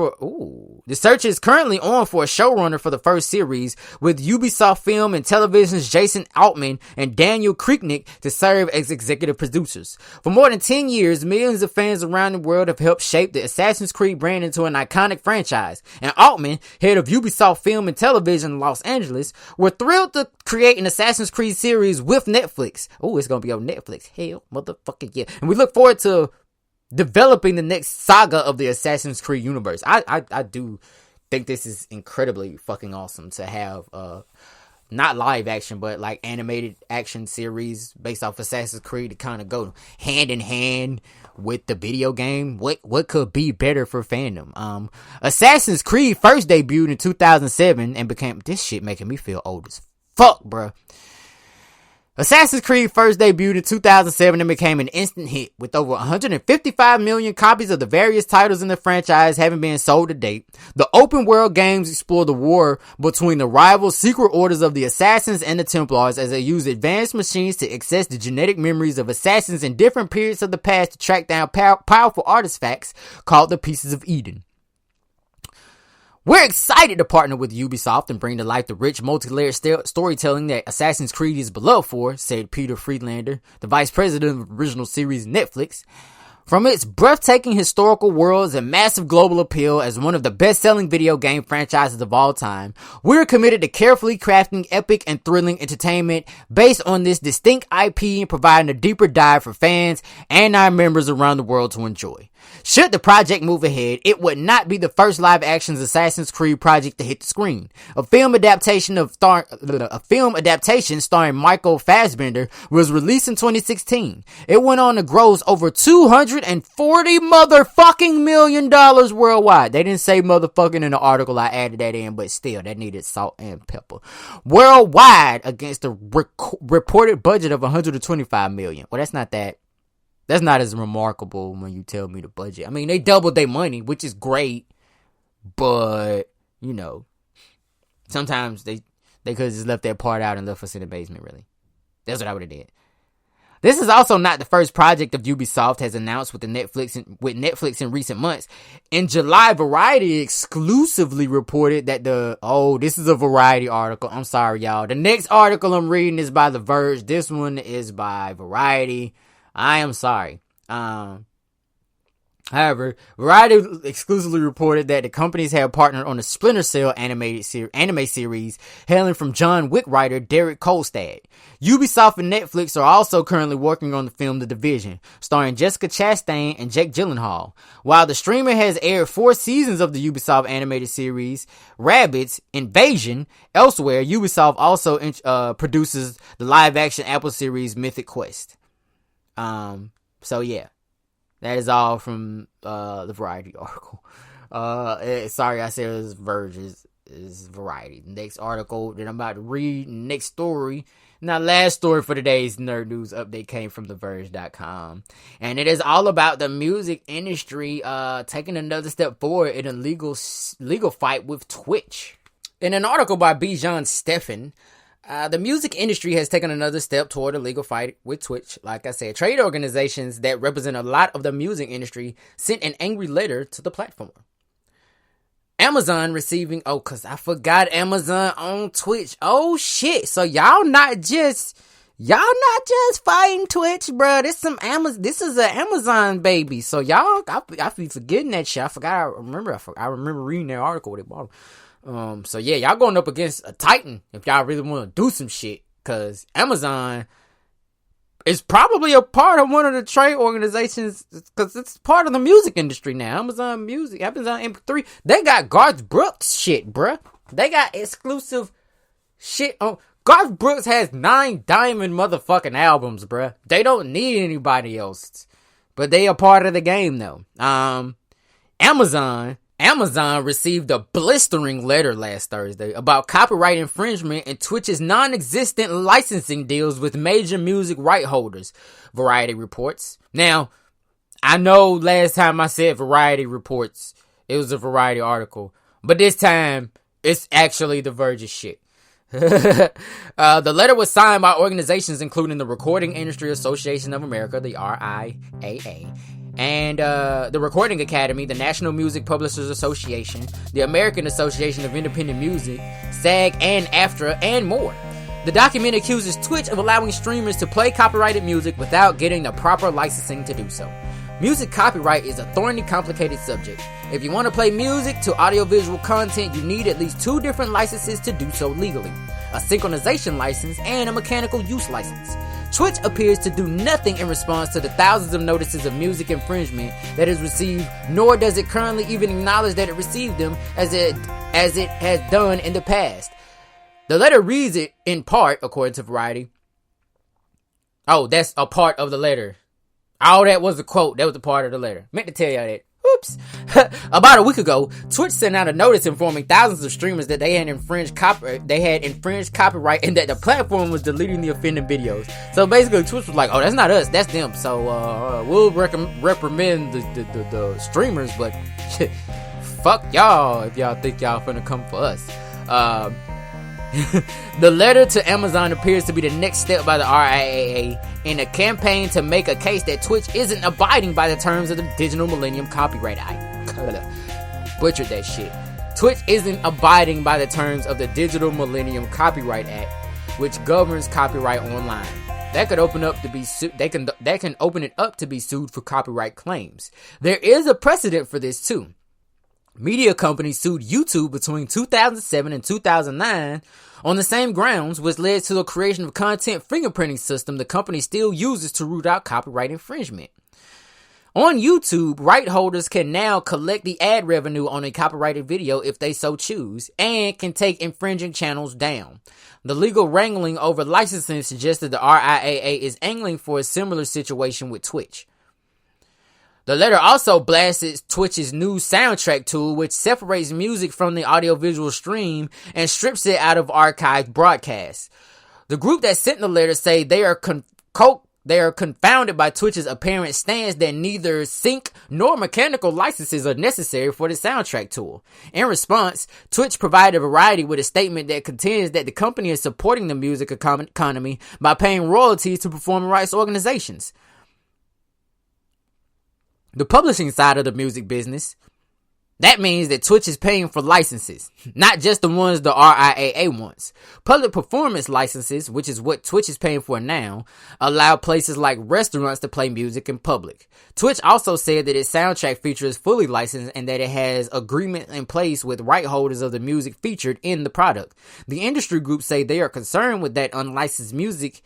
B: for a showrunner for the first series, with Ubisoft Film and Television's Jason Altman and Daniel Kriegnick to serve as executive producers. For more than 10 years, millions of fans around the world have helped shape the Assassin's Creed brand into an iconic franchise, and Altman, head of Ubisoft Film and Television in Los Angeles, were thrilled to create an Assassin's Creed series with Netflix. Oh, it's gonna be on Netflix. Hell, motherfucking yeah. And we look forward to developing the next saga of the Assassin's Creed universe. I do think this is incredibly fucking awesome to have not live action, but like animated action series based off Assassin's Creed to kind of go hand in hand with the video game. What could be better for fandom? Assassin's Creed first debuted in 2007 and became, this shit making me feel old as fuck, bruh. Assassin's Creed first debuted in 2007 and became an instant hit, with over 155 million copies of the various titles in the franchise having been sold to date. The open world games explore the war between the rival secret orders of the Assassins and the Templars, as they use advanced machines to access the genetic memories of assassins in different periods of the past to track down powerful artifacts called the Pieces of Eden. We're excited to partner with Ubisoft and bring to life the rich, multi-layered storytelling that Assassin's Creed is beloved for, said Peter Friedlander, the vice president of original series Netflix. From its breathtaking historical worlds and massive global appeal as one of the best-selling video game franchises of all time, we're committed to carefully crafting epic and thrilling entertainment based on this distinct IP and providing a deeper dive for fans and our members around the world to enjoy. Should the project move ahead, it would not be the first live-action Assassin's Creed project to hit the screen. A film adaptation starring Michael Fassbender was released in 2016. It went on to gross over $240 motherfucking million worldwide. They didn't say motherfucking in the article. I added that in, but still, that needed salt and pepper. Worldwide, against a reported budget of $125 million. Well, that's not as remarkable when you tell me the budget. I mean, they doubled their money, which is great, but, you know, sometimes they could have just left that part out and left us in the basement, really. That's what I would have did. This is also not the first project of Ubisoft has announced with Netflix in recent months. In July, Variety exclusively reported that this is a Variety article. I'm sorry, y'all. The next article I'm reading is by The Verge. This one is by Variety. I am sorry. However, Variety exclusively reported that the companies have partnered on the Splinter Cell anime series, hailing from John Wick writer Derek Kolstad. Ubisoft and Netflix are also currently working on the film The Division, starring Jessica Chastain and Jake Gyllenhaal. While the streamer has aired 4 seasons of the Ubisoft animated series, Rabbids Invasion, elsewhere, Ubisoft also produces the live-action Apple series Mythic Quest. So yeah, that is all from the Variety article. Sorry, I said it was Verge, is Variety. The next article that I'm about to read, next story, now last story for today's Nerd News Update came from TheVerge.com, and it is all about the music industry taking another step forward in a legal fight with Twitch. In an article by Bijan Stefan, the music industry has taken another step toward a legal fight with Twitch. Like I said, trade organizations that represent a lot of the music industry sent an angry letter to the platform. Amazon receiving, cause I forgot Amazon on Twitch. Oh shit. So y'all not just fighting Twitch, bro. This is an Amazon baby. So y'all, I be forgetting that shit. I remember reading that article with it. So yeah, y'all going up against a titan if y'all really want to do some shit, cause Amazon is probably a part of one of the trade organizations, cause it's part of the music industry now. Amazon Music, Amazon MP3, they got Garth Brooks shit, bruh. They got exclusive shit on. Garth Brooks has 9 diamond motherfucking albums, bruh. They don't need anybody else, but they are part of the game though. Amazon received a blistering letter last Thursday about copyright infringement and Twitch's non-existent licensing deals with major music right holders, Variety reports. Now, I know last time I said Variety reports, it was a Variety article, but this time, it's actually The Verge's shit. The letter was signed by organizations including the Recording Industry Association of America, the RIAA, and the Recording Academy, the National Music Publishers Association, the American Association of Independent Music, SAG, and AFTRA, and more. The document accuses Twitch of allowing streamers to play copyrighted music without getting the proper licensing to do so. Music copyright is a thorny, complicated subject. If you want to play music to audiovisual content, you need at least 2 different licenses to do so legally: a synchronization license and a mechanical use license. Twitch appears to do nothing in response to the thousands of notices of music infringement that is received, nor does it currently even acknowledge that it received them as it has done in the past. The letter reads it in part, according to Variety. Oh, that's a part of the letter. Oh, that was a quote. That was a part of the letter. Meant to tell y'all that. Oops. About a week ago, Twitch sent out a notice informing thousands of streamers that they had infringed copyright and that the platform was deleting the offending videos. So basically, Twitch was like, "Oh, that's not us, that's them." So we'll reprimand the streamers, but fuck y'all if y'all think y'all finna come for us. The letter to Amazon appears to be the next step by the RIAA in a campaign to make a case that Twitch isn't abiding by the terms of the Digital Millennium Copyright Act. Butchered that shit. Twitch isn't abiding by the terms of the Digital Millennium Copyright Act, which governs copyright online. That could open up to be that can open it up to be sued for copyright claims. There is a precedent for this too. Media companies sued YouTube between 2007 and 2009 on the same grounds, which led to the creation of a content fingerprinting system the company still uses to root out copyright infringement. On YouTube, right holders can now collect the ad revenue on a copyrighted video if they so choose, and can take infringing channels down. The legal wrangling over licensing suggests that the RIAA is angling for a similar situation with Twitch. The letter also blasts Twitch's new soundtrack tool, which separates music from the audiovisual stream and strips it out of archived broadcasts. The group that sent the letter say they are confounded by Twitch's apparent stance that neither sync nor mechanical licenses are necessary for the soundtrack tool. In response, Twitch provided Variety with a statement that contends that the company is supporting the music economy by paying royalties to performing rights organizations. The publishing side of the music business, that means that Twitch is paying for licenses, not just the ones the RIAA wants. Public performance licenses, which is what Twitch is paying for now, allow places like restaurants to play music in public. Twitch also said that its soundtrack feature is fully licensed and that it has agreement in place with right holders of the music featured in the product. The industry groups say they are concerned with that unlicensed music.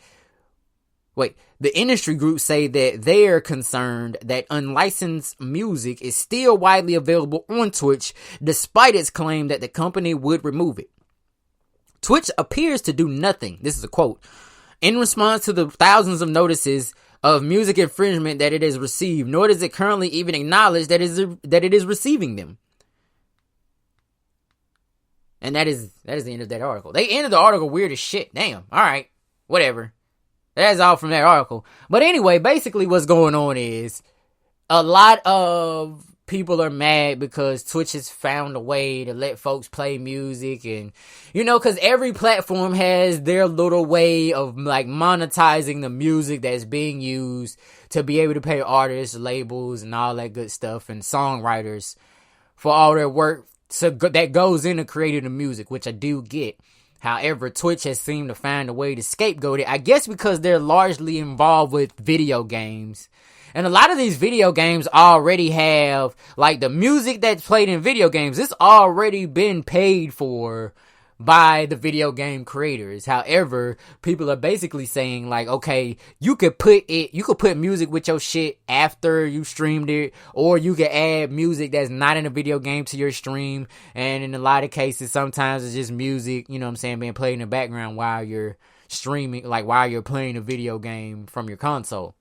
B: The industry groups say that they're concerned that unlicensed music is still widely available on Twitch, despite its claim that the company would remove it. Twitch appears to do nothing, this is a quote, in response to the thousands of notices of music infringement that it has received, nor does it currently even acknowledge that it is receiving them. And that is the end of that article. They ended the article weird as shit. Damn. Alright. Whatever. That's all from that article. But anyway, basically what's going on is a lot of people are mad because Twitch has found a way to let folks play music, and because every platform has their little way of like monetizing the music that's being used to be able to pay artists, labels, and all that good stuff, and songwriters for all their work that goes into creating the music, which I do get. However, Twitch has seemed to find a way to scapegoat it, I guess because they're largely involved with video games. And a lot of these video games already have, like, the music that's played in video games, it's already been paid for by the video game creators. However, people are basically saying, like, okay, you could put music with your shit after you streamed it, or you could add music that's not in a video game to your stream, and in a lot of cases, sometimes it's just music, being played in the background while you're streaming, like while you're playing a video game from your console.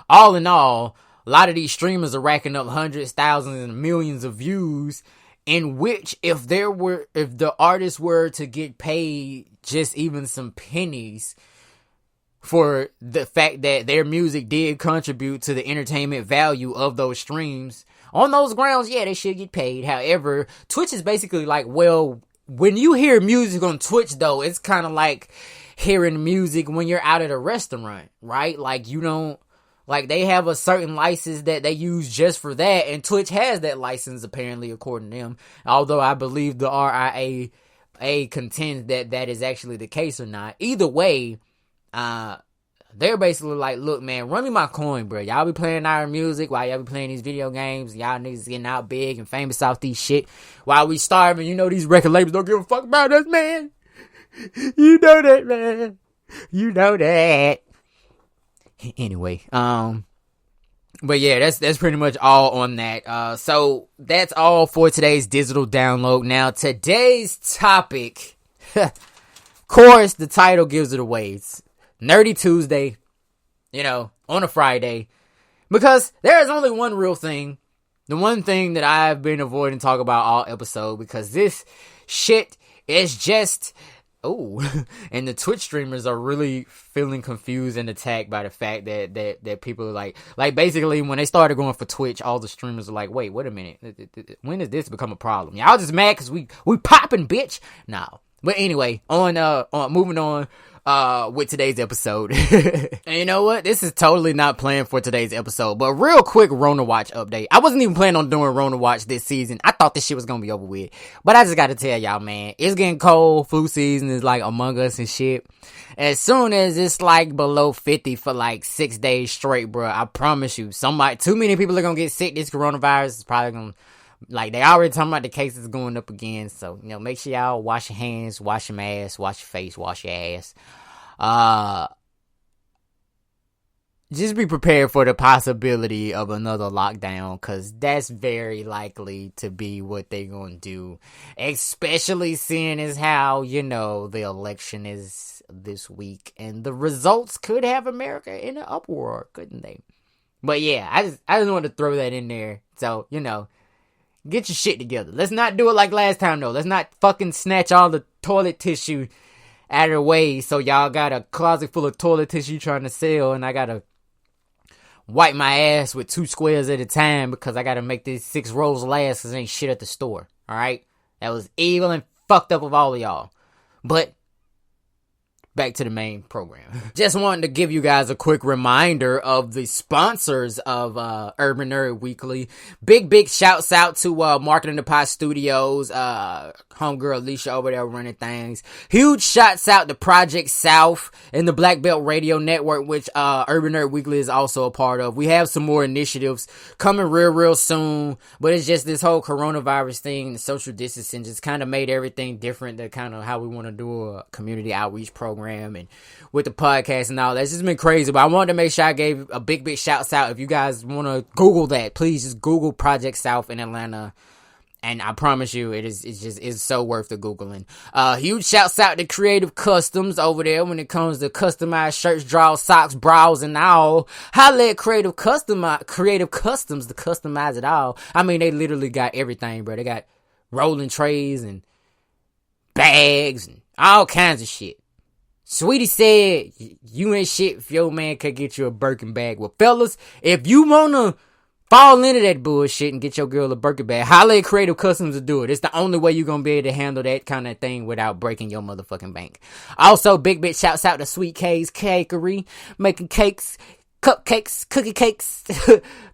B: All in all, a lot of these streamers are racking up hundreds, thousands, and millions of views, in which if the artists were to get paid just even some pennies for the fact that their music did contribute to the entertainment value of those streams, on those grounds, yeah, they should get paid. However, Twitch is basically like, well, when you hear music on Twitch, though, it's kind of like hearing music when you're out at a restaurant, right? Like, you don't, like, they have a certain license that they use just for that, and Twitch has that license, apparently, according to them. Although I believe the RIAA contends that that is actually the case or not. Either way, they're basically like, look, man, run me my coin, bro. Y'all be playing our music while y'all be playing these video games. Y'all niggas getting out big and famous off these shit while we starving. These record labels don't give a fuck about us, man. You know that, man. You know that. Anyway, but yeah, that's pretty much all on that. So that's all for today's digital download. Now, today's topic, of course, the title gives it away. It's Nerdy Tuesday, on a Friday, because there is only one real thing. The one thing that I've been avoiding talking about all episode, because this shit is just, and the Twitch streamers are really feeling confused and attacked by the fact that people are like basically when they started going for Twitch, all the streamers are like, wait a minute, when does this become a problem? Y'all just mad because we popping, bitch? No. But anyway, on moving on, with today's episode. And you know what? This is totally not planned for today's episode, but real quick Rona Watch update. I wasn't even planning on doing Rona Watch this season. I thought this shit was gonna be over with. But I just gotta tell y'all, man, it's getting cold. Flu season is like among us and shit. As soon as it's like below 50 for like 6 days straight, bro, I promise you, too many people are gonna get sick. This coronavirus is probably gonna, like, they already talking about the cases going up again. So, you know, make sure y'all wash your hands, wash your mask, wash your face, wash your ass. Just be prepared for the possibility of another lockdown, because that's very likely to be what they're going to do. Especially seeing as how, you know, the election is this week, and the results could have America in an uproar, couldn't they? But yeah, I just wanted to throw that in there. So, you know, get your shit together. Let's not do it like last time, though. Let's not fucking snatch all the toilet tissue out of the way, so y'all got a closet full of toilet tissue trying to sell, and I gotta wipe my ass with 2 squares at a time because I gotta make these 6 rolls last because ain't shit at the store. Alright? That was evil and fucked up of all of y'all. But back to the main program. Just wanted to give you guys a quick reminder of the sponsors of Urban Nerd Weekly. Big shouts out to Marketing the Pot Studios, homegirl Alicia over there running things. Huge shouts out to Project South and the Black Belt Radio Network, which Urban Nerd Weekly is also a part of. We have some more initiatives coming real soon, but it's just this whole coronavirus thing, the social distancing just kind of made everything different to kind of how we want to do a community outreach program. And with the podcast and all that, it's just been crazy. But I wanted to make sure I gave a big shouts out. If you guys want to Google that, please just Google Project South in Atlanta, and I promise you it's so worth the Googling. Huge shouts out to Creative Customs over there when it comes to customized shirts, draws, socks, bras, and all. Holla at Creative Customs to customize it all. I mean, they literally got everything, bro. They got rolling trays and bags and all kinds of shit. Sweetie said, you ain't shit if your man could get you a Birkin bag. Well, fellas, if you wanna fall into that bullshit and get your girl a Birkin bag, holla at Creative Customs to do it. It's the only way you're gonna be able to handle that kind of thing without breaking your motherfucking bank. Also, big shouts out to Sweet K's Cakery, making cakes, cupcakes, cookie cakes,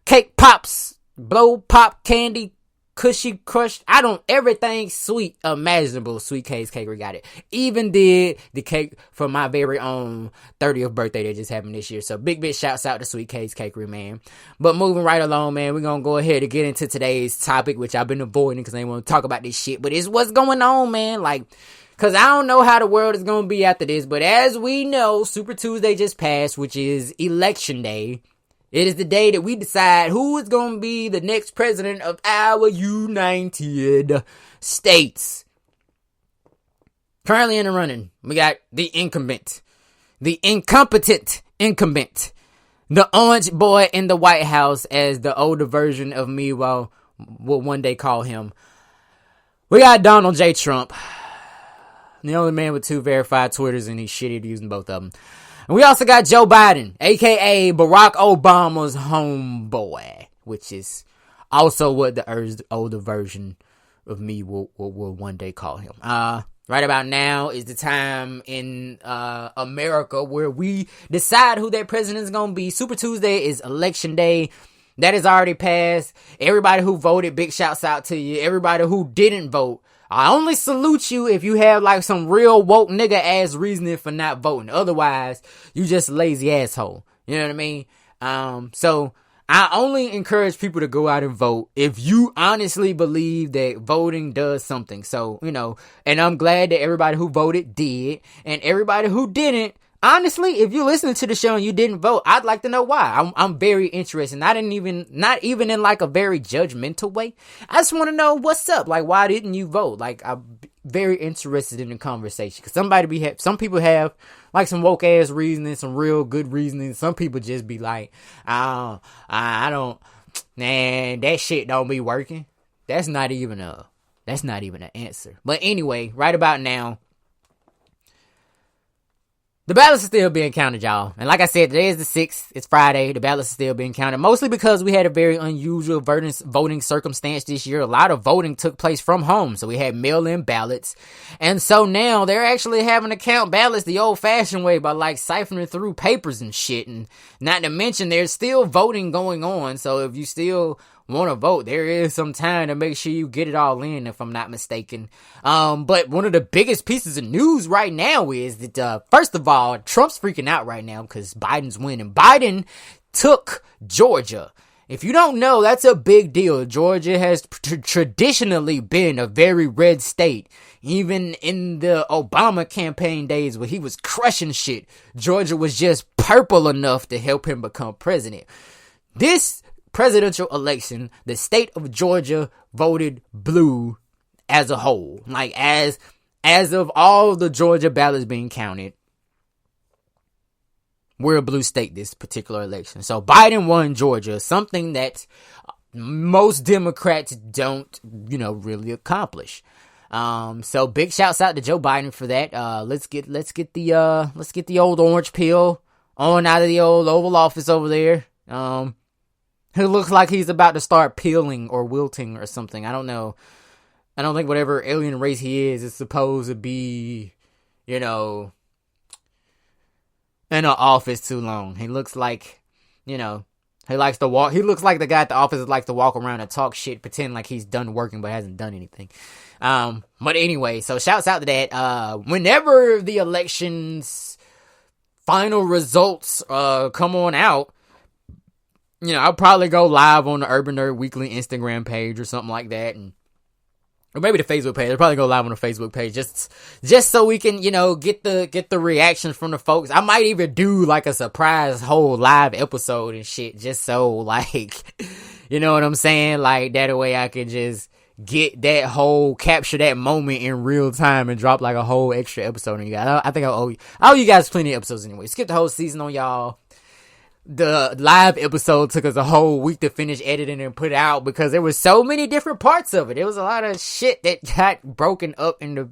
B: cake pops, blow pop candy, cushy crushed, everything sweet imaginable. Sweet K's Cakery got it. Even did the cake for my very own 30th birthday that just happened this year. So big shouts out to Sweet K's Cakery, man. But moving right along, man, we're gonna go ahead and get into today's topic, which I've been avoiding because I ain't want to talk about this shit, but it's what's going on, man. Like, cause I don't know how the world is gonna be after this, but as we know, Super Tuesday just passed, which is Election Day. It is the day that we decide who is going to be the next president of our United States. Currently in the running, we got the incompetent incumbent, the orange boy in the White House, as the older version of me will one day call him. We got Donald J. Trump, the only man with 2 verified Twitters, and he's shitty at using both of them. And we also got Joe Biden, a.k.a. Barack Obama's homeboy, which is also what the older version of me will one day call him. Right about now is the time in America where we decide who that president is going to be. Super Tuesday is Election Day. That has already passed. Everybody who voted, big shouts out to you. Everybody who didn't vote, I only salute you if you have like some real woke nigga ass reasoning for not voting. Otherwise, you just a lazy asshole. You know what I mean? So I only encourage people to go out and vote if you honestly believe that voting does something. So, you know, and I'm glad that everybody who voted did, and everybody who didn't, honestly, if you're listening to the show and you didn't vote, I'd like to know why. I'm very interested. Not even in like a very judgmental way. I just want to know what's up. Like, why didn't you vote? Like, I'm very interested in the conversation. Cause some people have like some woke ass reasoning, some real good reasoning. Some people just be like, I don't, man, that shit don't be working. That's not even an answer. But anyway, right about now, The ballots are still being counted, y'all. And like I said, today is the 6th. It's Friday. The ballots are still being counted. Mostly because we had a very unusual voting circumstance this year. A lot of voting took place from home. So we had mail-in ballots. And so now they're actually having to count ballots the old-fashioned way by like siphoning through papers and shit. And not to mention there's still voting going on. So if you still want to vote, there is some time to make sure you get it all in, if I'm not mistaken. But one of the biggest pieces of news right now is that, first of all, Trump's freaking out right now because Biden's winning. Biden took Georgia. If you don't know, that's a big deal. Georgia has traditionally been a very red state. Even in the Obama campaign days where he was crushing shit, Georgia was just purple enough to help him become president. This presidential election, the state of Georgia voted blue as a whole. Like, as of all the Georgia ballots being counted, we're a blue state this particular election. So Biden won Georgia, something that most Democrats don't, really accomplish. So big shouts out to Joe Biden for that. Let's get the old orange peel on out of the old Oval Office over there. It looks like he's about to start peeling or wilting or something. I don't know. I don't think whatever alien race he is supposed to be, in an office too long. He looks like, he likes to walk. He looks like the guy at the office that likes to walk around and talk shit, pretend like he's done working but hasn't done anything. But anyway, so shouts out to that. Whenever the election's final results come on out, I'll probably go live on the Urban Nerd Weekly Instagram page or something like that, or maybe the Facebook page. I'll probably go live on the Facebook page just so we can, get the reactions from the folks. I might even do like a surprise whole live episode and shit, just so like, you know what I'm saying? Like that way I can just get that whole, capture that moment in real time and drop like a whole extra episode on you guys. I think I owe you guys plenty of episodes anyway. Skip the whole season on y'all. The live episode took us a whole week to finish editing and put it out because there was so many different parts of it. There was a lot of shit that got broken up into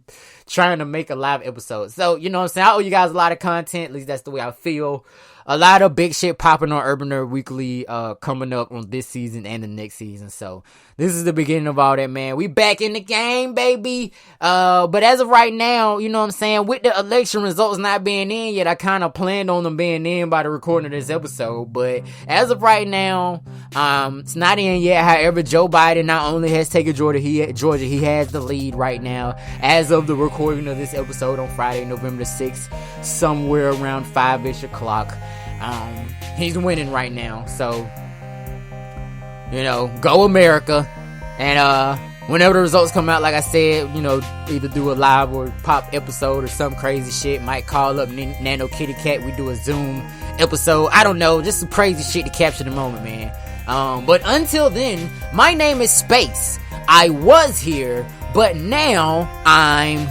B: trying to make a live episode. So, you know what I'm saying? I owe you guys a lot of content. At least that's the way I feel. A lot of big shit popping on Urban Nerd Weekly coming up on this season and the next season. So this is the beginning of all that, man. We back in the game, baby. But as of right now, you know what I'm saying, with the election results not being in yet, I kind of planned on them being in by the recording of this episode. But as of right now, it's not in yet. However, Joe Biden not only has taken Georgia, he has the lead right now as of the recording of this episode on Friday, November the 6th, somewhere around 5-ish o'clock. He's winning right now, so go America. And whenever the results come out, like I said, either do a live or pop episode or some crazy shit. Might call up Nano Kitty Cat, we do a Zoom episode, I don't know, just some crazy shit to capture the moment, man. But until then, my name is Space. I was here, but now I'm